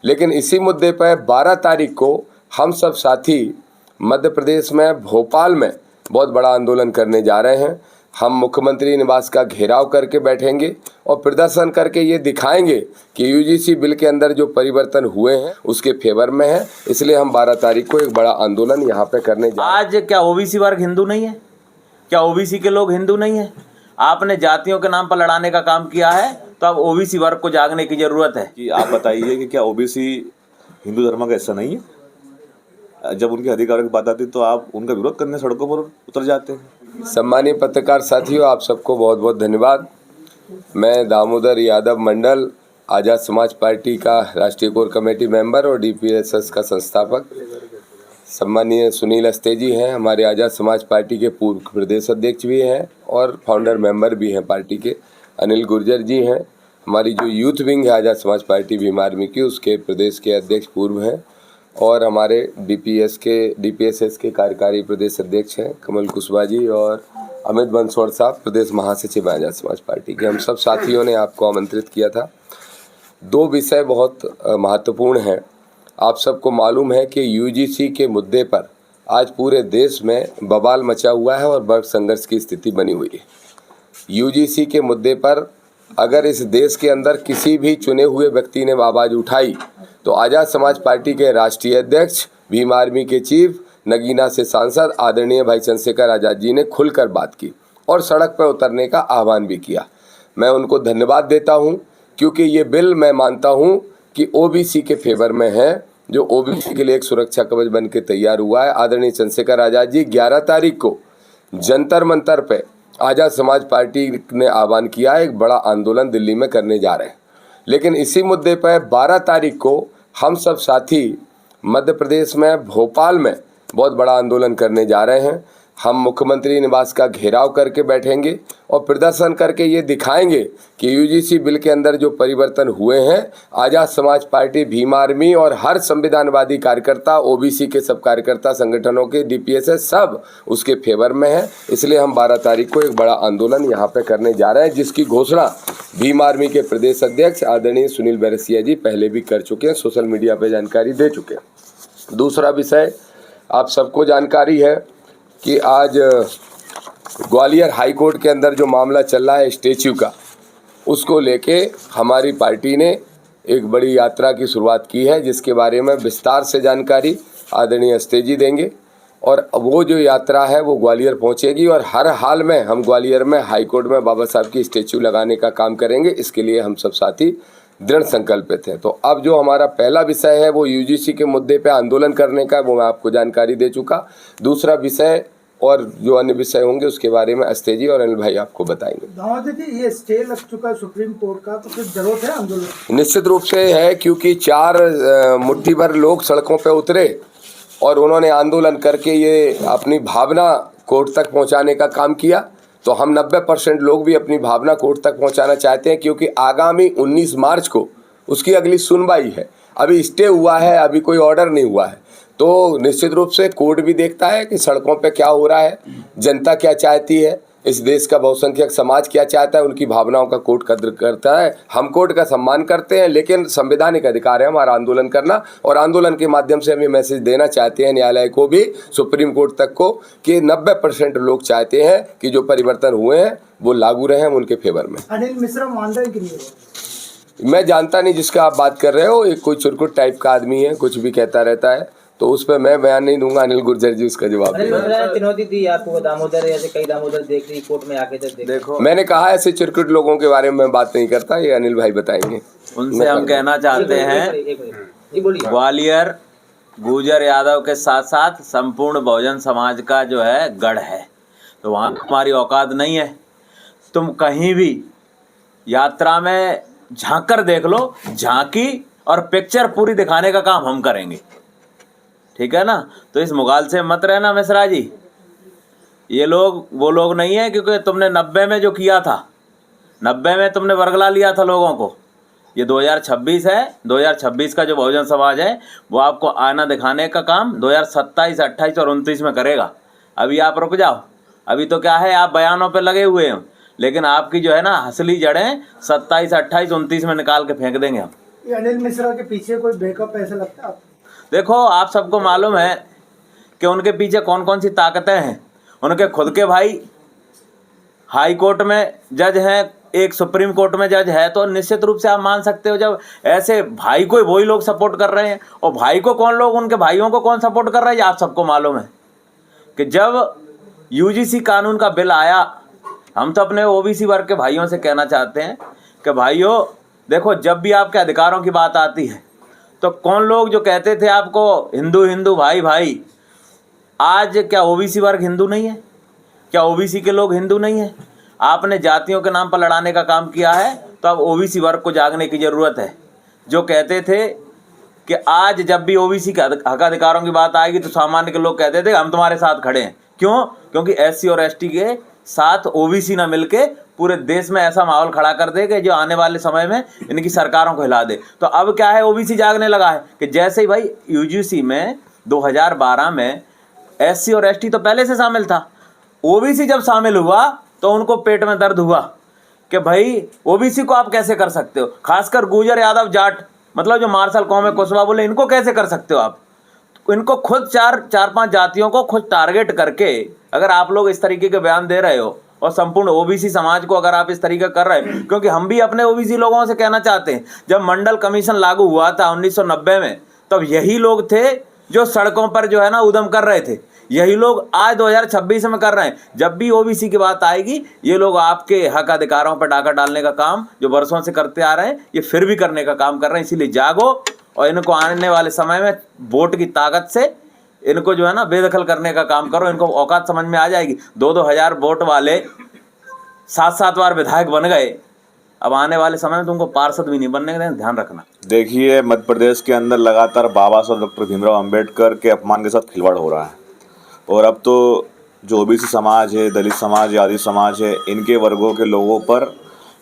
लेकिन इसी मुद्दे पर 12 तारीख को हम सब साथी मध्य प्रदेश में भोपाल में बहुत बड़ा आंदोलन करने जा रहे हैं। हम मुख्यमंत्री निवास का घेराव करके बैठेंगे और प्रदर्शन करके ये दिखाएंगे कि यूजीसी बिल के अंदर जो परिवर्तन हुए हैं उसके फेवर में है। इसलिए हम 12 तारीख को एक बड़ा आंदोलन यहाँ पे करने जा रहे हैं। आज क्या ओबीसी वर्ग हिंदू नहीं है? क्या ओबीसी के लोग हिंदू नहीं है? आपने जातियों के नाम पर लड़ाने का काम किया है, तो अब ओबीसी वर्ग को जागने की जरूरत है। कि आप बताइए कि क्या ओबीसी हिंदू धर्म का हिस्सा नहीं है? जब उनके अधिकारों की बात आती है तो आप उनका विरोध करने सड़कों पर उतर जाते हैं। सम्मानीय पत्रकार साथियों, आप सबको बहुत बहुत धन्यवाद। मैं दामोदर यादव मंडल, आज़ाद समाज पार्टी का राष्ट्रीय कोर कमेटी मेंबर और डीपीएसएस का संस्थापक। सम्मानीय सुनील अस्तेजी हैं, हमारे आज़ाद समाज पार्टी के पूर्व प्रदेश अध्यक्ष भी हैं और फाउंडर मेंबर भी हैं पार्टी के। अनिल गुर्जर जी हैं, हमारी जो यूथ विंग है आज़ाद समाज पार्टी भीम आर्मी की, उसके प्रदेश के अध्यक्ष पूर्व हैं। और हमारे डीपीएसएस के कार्यकारी प्रदेश अध्यक्ष हैं कमल कुशवाहा जी और अमित बंसोड़ साहब प्रदेश महासचिव आज़ाद समाज पार्टी के। हम सब साथियों ने आपको आमंत्रित किया था। 2 विषय बहुत महत्वपूर्ण हैं। आप सबको मालूम है कि यूजीसी के मुद्दे पर आज पूरे देश में बवाल मचा हुआ है और वर्ग संघर्ष की स्थिति बनी हुई है। यूजीसी के मुद्दे पर अगर इस देश के अंदर किसी भी चुने हुए व्यक्ति ने आवाज़ उठाई तो आज़ाद समाज पार्टी के राष्ट्रीय अध्यक्ष, भीम आर्मी के चीफ, नगीना से सांसद आदरणीय भाई चंद्रशेखर आज़ाद जी ने खुलकर बात की और सड़क पर उतरने का आह्वान भी किया। मैं उनको धन्यवाद देता हूं, क्योंकि ये बिल मैं मानता हूं कि ओबीसी के फेवर में है, जो ओबीसी के लिए एक सुरक्षा कवच बन के तैयार हुआ है। आदरणीय चंद्रशेखर आज़ाद जी 11 तारीख को जंतर मंतर पे आज़ाद समाज पार्टी ने आह्वान किया है, एक बड़ा आंदोलन दिल्ली में करने जा रहे हैं। लेकिन इसी मुद्दे पर 12 तारीख को हम सब साथी मध्य प्रदेश में भोपाल में बहुत बड़ा आंदोलन करने जा रहे हैं। हम मुख्यमंत्री निवास का घेराव करके बैठेंगे और प्रदर्शन करके ये दिखाएंगे कि यूजीसी बिल के अंदर जो परिवर्तन हुए हैं, आज़ाद समाज पार्टी, भीम आर्मी और हर संविधानवादी कार्यकर्ता, ओबीसी के सब कार्यकर्ता संगठनों के, डीपीएसएस सब उसके फेवर में है। इसलिए हम 12 तारीख को एक बड़ा आंदोलन यहाँ पे करने जा रहे हैं, जिसकी घोषणा भीम आर्मी के प्रदेश अध्यक्ष आदरणीय सुनील बैरसिया जी पहले भी कर चुके हैं, सोशल मीडिया पर जानकारी दे चुके हैं। दूसरा विषय, आप सबको जानकारी है कि आज ग्वालियर हाई कोर्ट के अंदर जो मामला चल रहा है स्टैच्यू का, उसको लेके हमारी पार्टी ने एक बड़ी यात्रा की शुरुआत की है, जिसके बारे में विस्तार से जानकारी आदरणीय अस्तेजी देंगे। और वो जो यात्रा है वो ग्वालियर पहुंचेगी और हर हाल में हम ग्वालियर में हाई कोर्ट में बाबा साहब की स्टैच्यू लगाने का काम करेंगे। इसके लिए हम सब साथी दृढ़ संकल्पित हैं। तो अब जो हमारा पहला विषय है वो यूजीसी के मुद्दे पे आंदोलन करने का, वो मैं आपको जानकारी दे चुका। दूसरा विषय और जो अन्य विषय होंगे उसके बारे में अस्तेजी और अनिल भाई आपको बताएंगे। दामोदर जी, ये स्टे लग चुका है सुप्रीम कोर्ट का, तो फिर जरूरत है आंदोलन? निश्चित रूप से है, क्योंकि 4 मुट्ठी भर लोग सड़कों पे उतरे और उन्होंने आंदोलन करके ये अपनी भावना कोर्ट तक पहुंचाने का काम किया। तो हम 90% लोग भी अपनी भावना कोर्ट तक पहुंचाना चाहते हैं, क्योंकि आगामी 19 मार्च को उसकी अगली सुनवाई है। अभी स्टे हुआ है, अभी कोई ऑर्डर नहीं हुआ है। तो निश्चित रूप से कोर्ट भी देखता है कि सड़कों पे क्या हो रहा है, जनता क्या चाहती है, इस देश का बहुसंख्यक समाज क्या चाहता है, उनकी भावनाओं का कोर्ट कद्र करता है। हम कोर्ट का सम्मान करते हैं, लेकिन संवैधानिक अधिकार है हमारा आंदोलन करना, और आंदोलन के माध्यम से हम ये मैसेज देना चाहते हैं न्यायालय को भी, सुप्रीम कोर्ट तक को, कि 90% लोग चाहते हैं कि जो परिवर्तन हुए हैं वो लागू रहे, हम उनके फेवर में। अनिल मिश्रा मान रहे हैं कि नहीं? मैं जानता नहीं जिसका आप बात कर रहे हो, एक कोई चुरकुट टाइप का आदमी है, कुछ भी कहता रहता है, तो उस पर मैं बयान नहीं दूंगा। अनिल गुर्जर जी उसका जवाब देंगे। चुनौती दी आपको दामोदर, ऐसे कई दामोदर देख रही कोर्ट में आके देखो, मैंने कहा ऐसे चिरकुट लोगों के बारे में मैं बात नहीं करता, ये अनिल भाई बताएंगे। उनसे हम कहना चाहते हैं, ग्वालियर गुर्जर यादव के साथ साथ संपूर्ण बहुजन समाज का जो है गढ़ है, तो वहाँ हमारी औकात नहीं है। तुम कहीं भी यात्रा में झांक कर देख लो, झांकी और पिक्चर पूरी दिखाने का काम हम करेंगे, ठीक है ना? तो इस मुगाल से मत रहना मिश्रा जी, ये लोग वो लोग नहीं है, क्योंकि तुमने 90 में जो किया था, 90 में तुमने वर्गला लिया था लोगों को। ये 2026 है, 2026 का जो बहुजन समाज है वो आपको आना दिखाने का काम 2027, 28 और 29 में करेगा। अभी आप रुक जाओ, अभी तो क्या है, आप बयानों पे लगे हुए हैं, लेकिन आपकी जो है ना असली जड़ें 27, 28, 29 में निकाल के फेंक देंगे हम। ये अनिल मिश्रा के पीछे कोई बैकअप ऐसा लगता है आपको? देखो, आप सबको मालूम है कि उनके पीछे कौन कौन सी ताकतें हैं। उनके खुद के भाई हाई कोर्ट में जज हैं, एक सुप्रीम कोर्ट में जज है, तो निश्चित रूप से आप मान सकते हो जब ऐसे भाई को वही लोग सपोर्ट कर रहे हैं। और भाई को कौन लोग, उनके भाइयों को कौन सपोर्ट कर रहा है, ये आप सबको मालूम है कि जब यूजीसी कानून का बिल आया, हम तो अपने ओबीसी वर्ग के भाइयों से कहना चाहते हैं कि भाइयों देखो, जब भी आपके अधिकारों की बात आती है तो कौन लोग जो कहते थे आपको हिंदू हिंदू भाई भाई, आज क्या ओबीसी वर्ग हिंदू नहीं है? क्या ओबीसी के लोग हिंदू नहीं है? आपने जातियों के नाम पर लड़ाने का काम किया है, तो अब ओबीसी वर्ग को जागने की ज़रूरत है। जो कहते थे कि आज जब भी ओबीसी के हक अधिकारों की बात आएगी तो सामान्य के लोग कहते थे हम तुम्हारे साथ खड़े हैं। क्यों? क्योंकि एससी और एसटी के साथ ओबीसी ना मिलके पूरे देश में ऐसा माहौल खड़ा कर दे कि जो आने वाले समय में इनकी सरकारों को हिला दे। तो अब क्या है, ओबीसी जागने लगा है कि जैसे ही भाई यूजीसी में 2012 में एससी और एसटी तो पहले से शामिल था, ओबीसी जब शामिल हुआ तो उनको पेट में दर्द हुआ कि भाई ओबीसी को आप कैसे कर सकते हो, खासकर गुजर यादव जाट, मतलब जो मार्शल कौम है कुशवा बोले, इनको कैसे कर सकते हो आप? इनको खुद चार पांच जातियों को खुद टारगेट करके अगर आप लोग इस तरीके के बयान दे रहे हो और संपूर्ण ओबीसी समाज को अगर आप इस तरीके कर रहे हो, क्योंकि हम भी अपने ओबीसी लोगों से कहना चाहते हैं, जब मंडल कमीशन लागू हुआ था 1990 में, तब यही लोग थे जो सड़कों पर जो है ना उद्यम कर रहे थे। यही लोग आज 2026 में कर रहे हैं। जब भी ओबीसी की बात आएगी, ये लोग आपके हक अधिकारों पर डाका डालने का काम जो वर्षों से करते आ रहे हैं, ये फिर भी करने का काम कर रहे हैं। इसीलिए जागो और इनको आने वाले समय में वोट की ताकत से इनको जो है ना बेदखल करने का काम करो। इनको औकात समझ में आ जाएगी। 2-2 हज़ार वोट वाले 7-7 बार विधायक बन गए, अब आने वाले समय में तुमको पार्षद भी नहीं बनने का, ध्यान रखना। देखिए, मध्य प्रदेश के अंदर लगातार बाबा साहब डॉक्टर भीमराव अंबेडकर के अपमान के साथ खिलवाड़ हो रहा है। और अब तो जो ओबीसी समाज है, दलित समाज है, आदिवासी समाज है, इनके वर्गों के लोगों पर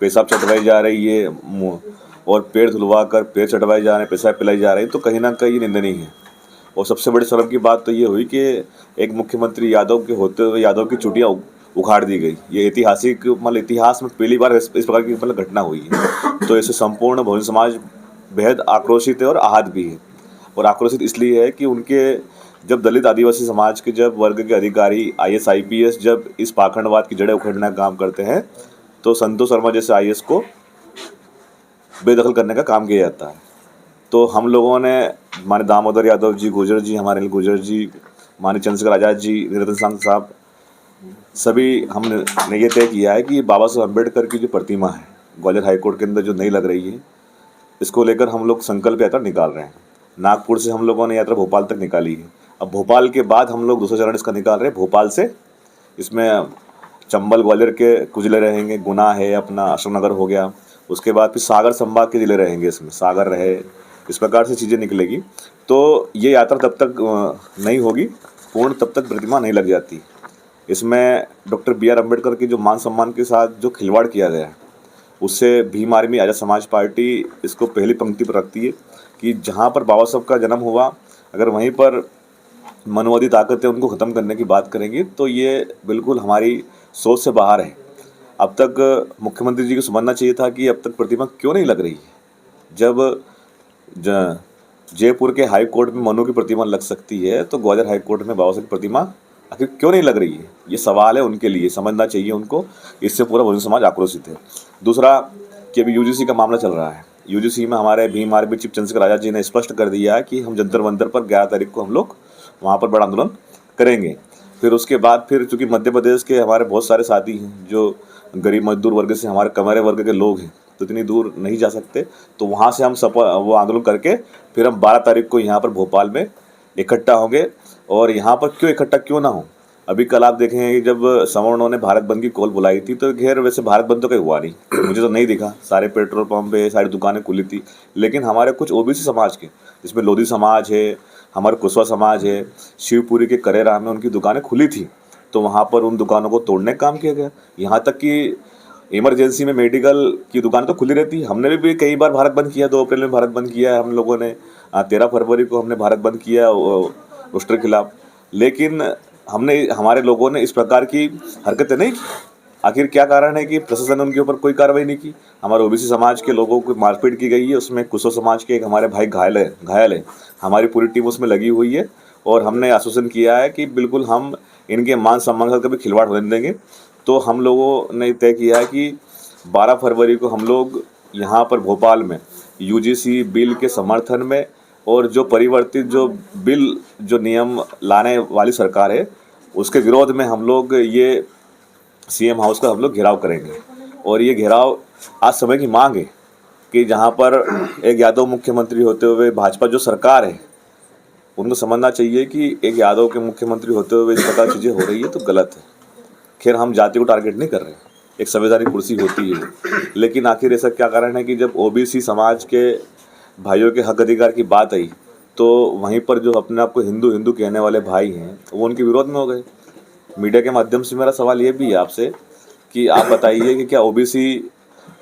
पेशाब चटवाई जा रही है और पेड़ धुलवा कर पेड़ चटवाए जा रहे हैं, पेशाब पिलाई जा रही है, तो कहीं ना कहीं निंदनीय है। और सबसे बड़ी शर्म की बात तो ये हुई कि एक मुख्यमंत्री यादव के होते हुए यादव की चुटियाँ उखाड़ दी गई। ये ऐतिहासिक, मतलब इतिहास में पहली बार इस प्रकार की मतलब घटना हुई है। तो इससे संपूर्ण बहुजन समाज बेहद आक्रोशित है और आहत भी है। और आक्रोशित इसलिए है कि उनके जब दलित आदिवासी समाज के जब वर्ग के अधिकारी IAS IPS जब इस पाखंडवाद की जड़ें उखड़ने का काम करते हैं, तो संतोष शर्मा जैसे IAS को बेदखल करने का काम किया जाता है। तो हम लोगों ने माने दामोदर यादव जी, गुजर जी, हमारे अनिल गुजर जी, माने चंद्रशेखर आज़ाद जी, निरंजन सिंह साहब, सभी हमने ये तय किया है कि बाबा साहब अम्बेडकर की जो प्रतिमा है ग्वालियर हाईकोर्ट के अंदर जो नहीं लग रही है, इसको लेकर हम लोग संकल्प यात्रा निकाल रहे हैं। नागपुर से हम लोगों ने यात्रा भोपाल तक निकाली है। अब भोपाल के बाद हम लोग दूसरा चरण इसका निकाल रहे हैं भोपाल से। इसमें चंबल ग्वालियर के कुछ जिले रहेंगे, गुना है, अपना अशोकनगर हो गया, उसके बाद फिर सागर संभाग के ज़िले रहेंगे, इसमें सागर रहे, इस प्रकार से चीज़ें निकलेगी। तो ये यात्रा तब तक नहीं होगी पूर्ण, तब तक प्रतिमा नहीं लग जाती। इसमें डॉक्टर BR अम्बेडकर की जो मान सम्मान के साथ जो खिलवाड़ किया गया है, उससे भीम आर्मी आज़ाद समाज पार्टी इसको पहली पंक्ति पर रखती है कि जहाँ पर बाबा साहब का जन्म हुआ, अगर वहीं पर मनोवादी ताकतें उनको ख़त्म करने की बात करेंगी तो ये बिल्कुल हमारी सोच से बाहर है। अब तक मुख्यमंत्री जी को समझना चाहिए था कि अब तक प्रतिमा क्यों नहीं लग रही है। जब जयपुर के हाई कोर्ट में मनु की प्रतिमा लग सकती है, तो ग्वालियर हाई कोर्ट में बाबा साहब की प्रतिमा आखिर क्यों नहीं लग रही है? ये सवाल है उनके लिए, समझना चाहिए उनको। इससे पूरा बहुजन समाज आक्रोशित है। दूसरा कि अभी UGC का मामला चल रहा है। UGC में हमारे भीम आर्मी चीफ चंद्रशेखर आज़ाद जी ने स्पष्ट कर दिया है कि हम जंतर मंतर पर 11 तारीख को हम लोग वहाँ पर बड़ा आंदोलन करेंगे। फिर उसके बाद फिर चूँकि मध्य प्रदेश के हमारे बहुत सारे साथी हैं जो गरीब मजदूर वर्ग से, हमारे कमरे वर्ग के लोग हैं, तो इतनी दूर नहीं जा सकते, तो वहाँ से हम वो आंदोलन करके फिर हम 12 तारीख को यहाँ पर भोपाल में इकट्ठा होंगे। और यहाँ पर क्यों इकट्ठा क्यों ना हो, अभी कल आप देखें कि जब सवर्णों ने भारत बंद की कॉल बुलाई थी, तो खैर वैसे भारत बंद तो कहीं हुआ नहीं, मुझे तो नहीं दिखा। सारे पेट्रोल पंप पे सारी दुकानें खुली थी, लेकिन हमारे कुछ OBC समाज के, जिसमें लोधी समाज है, हमारे कुशवा समाज है, शिवपुरी के करेरा में उनकी दुकानें खुली थी, तो वहाँ पर उन दुकानों को तोड़ने का काम किया गया। यहाँ तक कि इमरजेंसी में मेडिकल की दुकान तो खुली रहती है। हमने भी कई बार भारत बंद किया, 2 अप्रैल में भारत बंद किया है हम लोगों ने, 13 फरवरी को हमने भारत बंद किया रोस्टर के खिलाफ, लेकिन हमारे लोगों ने इस प्रकार की हरकतें नहीं की। आखिर क्या कारण है कि प्रशासन ने उनके ऊपर कोई कार्रवाई नहीं की। हमारे ओबीसी समाज के लोगों को मारपीट की गई है, उसमें कुशो समाज के एक हमारे भाई घायल है। हमारी पूरी टीम उसमें लगी हुई है और हमने आश्वासन किया है कि बिल्कुल हम इनके मान सम्मान के साथ कभी खिलवाड़ होने देंगे। तो हम लोगों ने तय किया है कि 12 फरवरी को हम लोग यहाँ पर भोपाल में यूजीसी बिल के समर्थन में और जो परिवर्तित जो बिल जो नियम लाने वाली सरकार है उसके विरोध में हम लोग ये सीएम हाउस का हम लोग घेराव करेंगे। और ये घेराव आज समय की मांग है कि जहाँ पर एक यादव मुख्यमंत्री होते हुए भाजपा जो सरकार है उनको समझना चाहिए कि एक यादव के मुख्यमंत्री होते हुए इस प्रकार चीज़ें हो रही है तो गलत है। खैर हम जाति को टारगेट नहीं कर रहे, एक संवैधानिक कुर्सी होती है, लेकिन आखिर ऐसा क्या कारण है कि जब ओबीसी समाज के भाइयों के हक अधिकार की बात आई तो वहीं पर जो अपने आप को हिंदू हिंदू कहने वाले भाई हैं वो उनके विरोध में हो गए। मीडिया के माध्यम से मेरा सवाल ये भी है आपसे कि आप बताइए कि क्या ओबीसी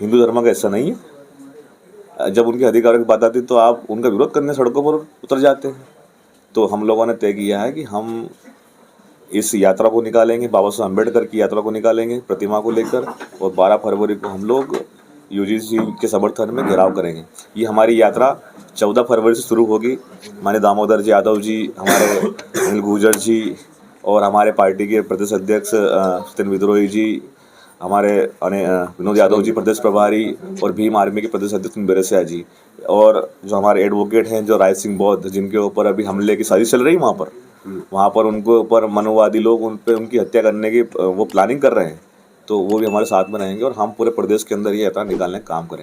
हिंदू धर्म का हिस्सा नहीं है? जब उनके अधिकारों की बात आती तो आप उनका विरोध करने सड़कों पर उतर जाते हैं। तो हम लोगों ने तय किया है कि हम इस यात्रा को निकालेंगे, बाबा साहब अम्बेडकर की यात्रा को निकालेंगे प्रतिमा को लेकर, और 12 फरवरी को हम लोग यूजीसी के समर्थन में घेराव करेंगे। ये हमारी यात्रा 14 फरवरी से शुरू होगी। माननीय दामोदर जी यादव जी, हमारे अनिल गुर्जर जी और हमारे पार्टी के प्रदेश अध्यक्ष सत्येंद्र विद्रोही जी, हमारे विनोद यादव जी प्रदेश प्रभारी, और भीम आर्मी के प्रदेश अध्यक्ष बेरसिया जी, और जो हमारे एडवोकेट हैं जो राय सिंह बौद्ध, जिनके ऊपर अभी हमले की साजिश चल रही है वहाँ पर उनके ऊपर मनोवादी लोग उनकी हत्या करने की वो प्लानिंग कर रहे हैं, तो वो भी हमारे साथ में रहेंगे और हम पूरे प्रदेश के अंदर ये यात्रा निकालने का काम करेंगे।